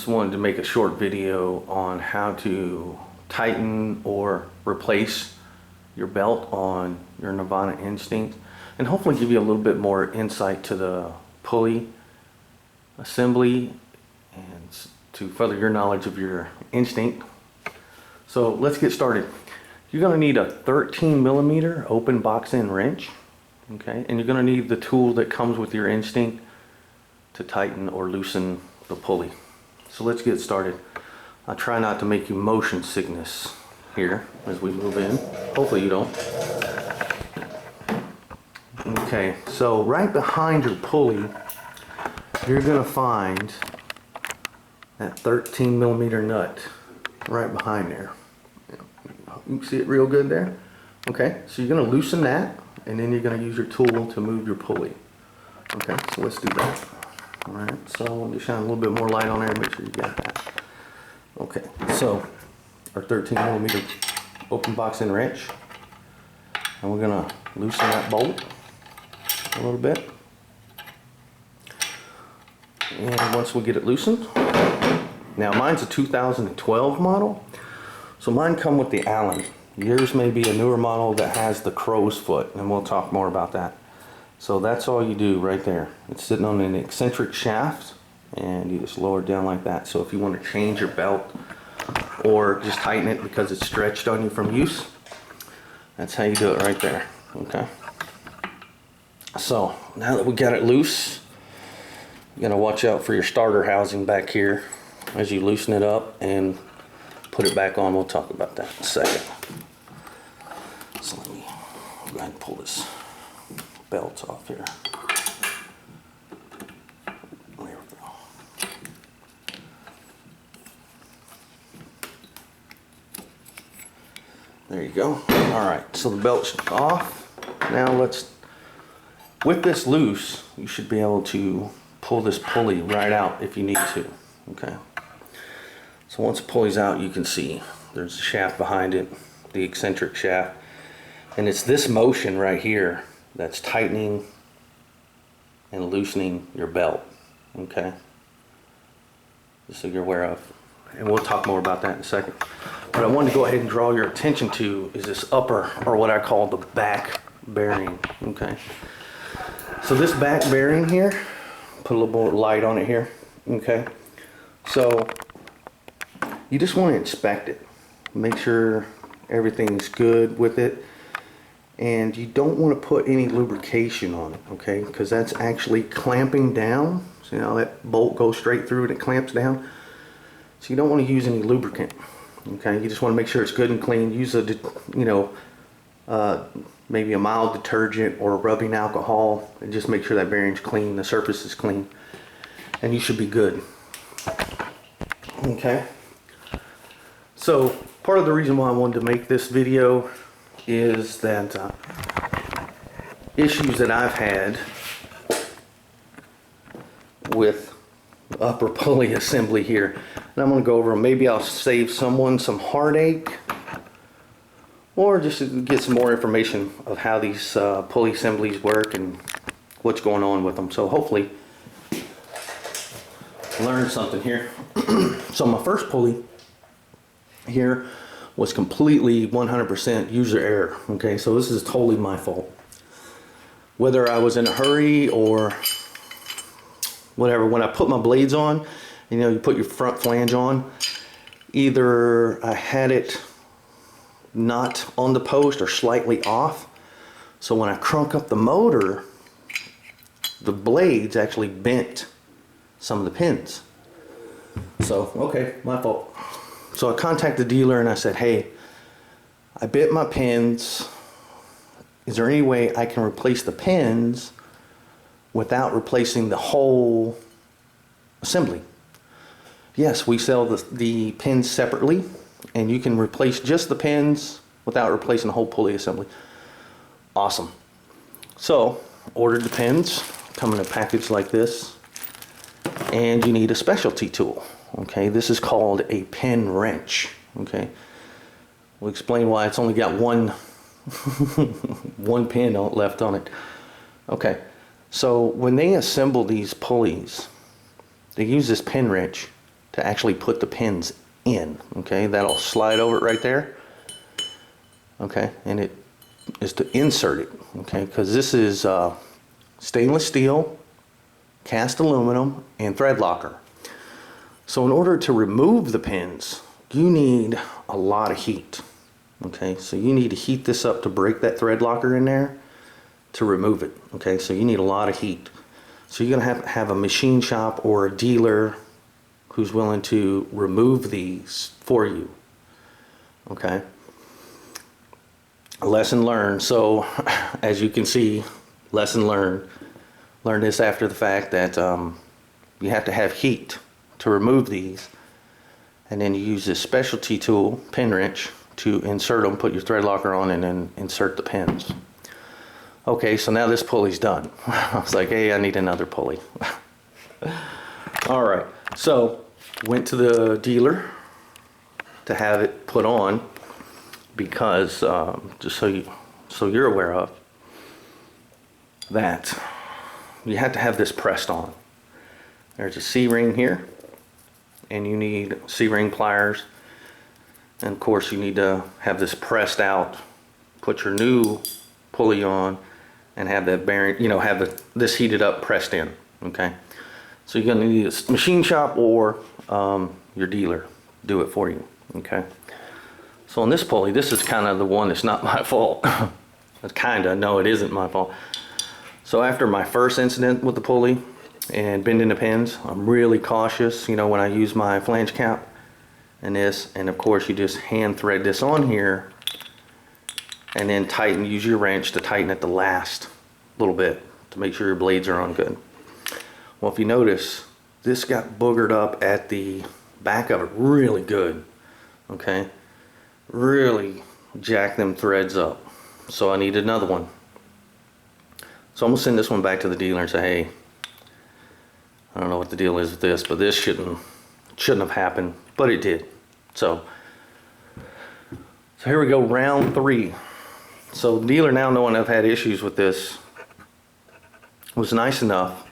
just wanted to make a short video on how to tighten or replace your belt on your Nirvana Instinct, and hopefully give you a little bit more insight to the pulley assembly and to further your knowledge of your Instinct. So let's get started. You're going to need a 13mm open box end wrench, okay, and you're going to need the tool that comes with your Instinct to tighten or loosen the pulley. So let's get started. I'll try not to make you motion sickness here as we move in. Hopefully you don't. Okay, so right behind your pulley, you're going to find that 13mm nut right behind there. You can see it real good there. Okay, so you're going to loosen that, and then you're going to use your tool to move your pulley. Okay, so let's do that. Alright, so let me shine a little bit more light on there and make sure you got that. Okay, so our 13mm open box end wrench, and we're going to loosen that bolt a little bit. And once we get it loosened, now mine's a 2012 model, so mine come with the Allen. Yours may be a newer model that has the crow's foot, and we'll talk more about that. So that's all you do right there. It's sitting on an eccentric shaft, and you just lower it down like that. So if you want to change your belt or just tighten it because it's stretched on you from use, that's how you do it right there. Okay. So now that we got it loose, you gotta watch out for your starter housing back here as you loosen it up and put it back on. We'll talk about that in a second. So let me go ahead and pull this belt off here. There we go. There you go. Alright, so the belt's off. Now with this loose, you should be able to pull this pulley right out if you need to. Okay. So once the pulley's out, you can see there's a shaft behind it, the eccentric shaft. And it's this motion right here that's tightening and loosening your belt. Okay. Just so you're aware of. And we'll talk more about that in a second. What I wanted to go ahead and draw your attention to is this upper, or what I call the back bearing. Okay. So this back bearing here, put a little more light on it here. Okay. So you just want to inspect it. Make sure everything's good with it. And you don't want to put any lubrication on it, okay? Because that's actually clamping down. See how that bolt goes straight through and it clamps down? So you don't want to use any lubricant, okay? You just want to make sure it's good and clean. Use a, maybe a mild detergent or rubbing alcohol, and just make sure that bearing's clean, the surface is clean, and you should be good. Okay. So part of the reason why I wanted to make this video is that issues that I've had with the upper pulley assembly here, and I'm going to go over them. Maybe I'll save someone some heartache, or just get some more information of how these pulley assemblies work and what's going on with them. So hopefully learn something here. So my first pulley here was completely 100% user error. Okay, so this is totally my fault. Whether I was in a hurry or whatever, when I put my blades on, you put your front flange on, either I had it not on the post or slightly off. So when I crunk up the motor, the blades actually bent some of the pins. So, okay, my fault. So I contacted the dealer and I said, hey, I bit my pins. Is there any way I can replace the pins without replacing the whole assembly? Yes, we sell the pins separately, and you can replace just the pins without replacing the whole pulley assembly. Awesome. So, ordered the pins, come in a package like this, and you need a specialty tool. Okay, this is called a pin wrench. Okay, we'll explain why it's only got one pin left on it. Okay, so when they assemble these pulleys, they use this pin wrench to actually put the pins in. Okay, that'll slide over it right there. Okay, and it is to insert it. Okay, because this is stainless steel, cast aluminum, and thread locker. So in order to remove the pins, you need a lot of heat. Okay, so you need to heat this up to break that thread locker in there to remove it. Okay, so you need a lot of heat. So you're gonna have a machine shop or a dealer who's willing to remove these for you. Okay, a lesson learned. So as you can see, lesson learned. Learn this after the fact that you have to have heat to remove these, and then you use this specialty tool, pin wrench, to insert them, put your thread locker on, and then insert the pins. Okay, so now this pulley's done. I was like, hey, I need another pulley. All right, so went to the dealer to have it put on because just so you're aware of that, you have to have this pressed on. There's a C-ring here, and you need C-ring pliers, and of course you need to have this pressed out, put your new pulley on, and have that bearing, you know, have this heated up, pressed in. Okay, so you're gonna need a machine shop or your dealer do it for you. Okay, so on this pulley, this is kind of the one that's not my fault. It's kinda, no, it isn't my fault. So after my first incident with the pulley and bending the pins, I'm really cautious, you know, when I use my flange cap and this, and of course you just hand thread this on here and then tighten, use your wrench to tighten it the last little bit to make sure your blades are on good. Well, if you notice, this got boogered up at the back of it really good. Okay, really jacked them threads up. So I needed another one. So I'm gonna send this one back to the dealer and say, hey, I don't know what the deal is with this, but this shouldn't have happened, but it did. So here we go, round 3. So the dealer, now knowing I've had issues with this, was nice enough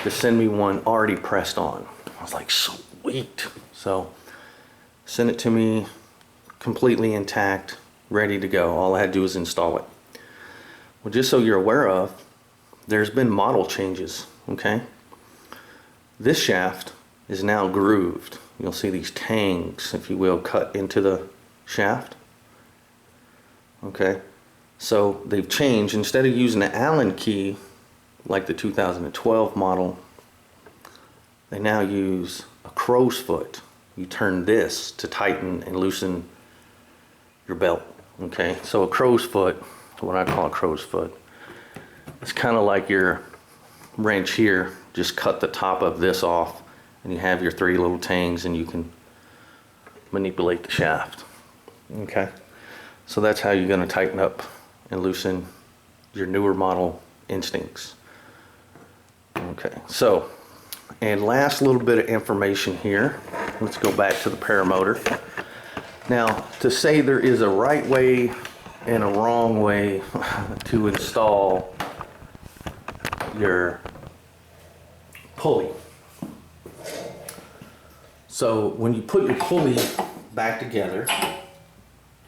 to send me one already pressed on. I was like, sweet. So send it to me completely intact, ready to go. All I had to do was install it. Well, just so you're aware of, there's been model changes, okay? This shaft is now grooved. You'll see these tangs, if you will, cut into the shaft. Okay, so they've changed. Instead of using the Allen key like the 2012 model, they now use a crow's foot. You turn this to tighten and loosen your belt. Okay, so a crow's foot, what I call a crow's foot, it's kind of like your wrench here. Just cut the top of this off and you have your 3 little tangs and you can manipulate the shaft. Okay, so that's how you're going to tighten up and loosen your newer model Instincts. Okay, so, and last little bit of information here. Let's go back to the Paramotor. Now, to say there is a right way and a wrong way to install your pulley. So when you put your pulley back together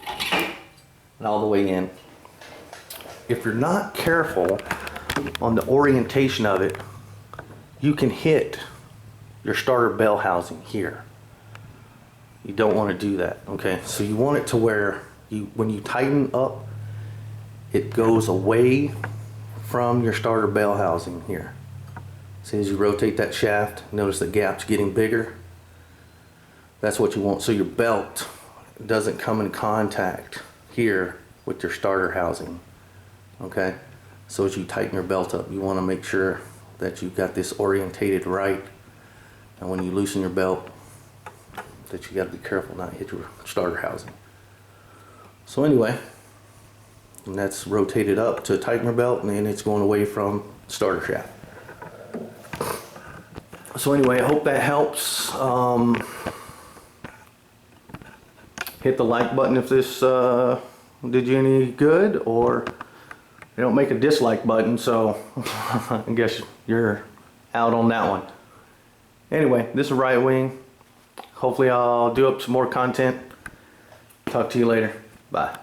and all the way in, if you're not careful on the orientation of it, you can hit your starter bell housing here. You don't want to do that, okay? So you want it to where when you tighten up, it goes away from your starter bell housing here. See, as you rotate that shaft, notice the gap's getting bigger. That's what you want, so your belt doesn't come in contact here with your starter housing. Okay, so as you tighten your belt up, you want to make sure that you've got this orientated right, and when you loosen your belt, that you got to be careful not to hit your starter housing. So anyway, and that's rotated up to tighten your belt, and then it's going away from starter shaft. So anyway, I hope that helps. Hit the like button if this did you any good, or they don't make a dislike button, so I guess you're out on that one. Anyway, this is Right Wing. Hopefully I'll do up some more content. Talk to you later. Bye.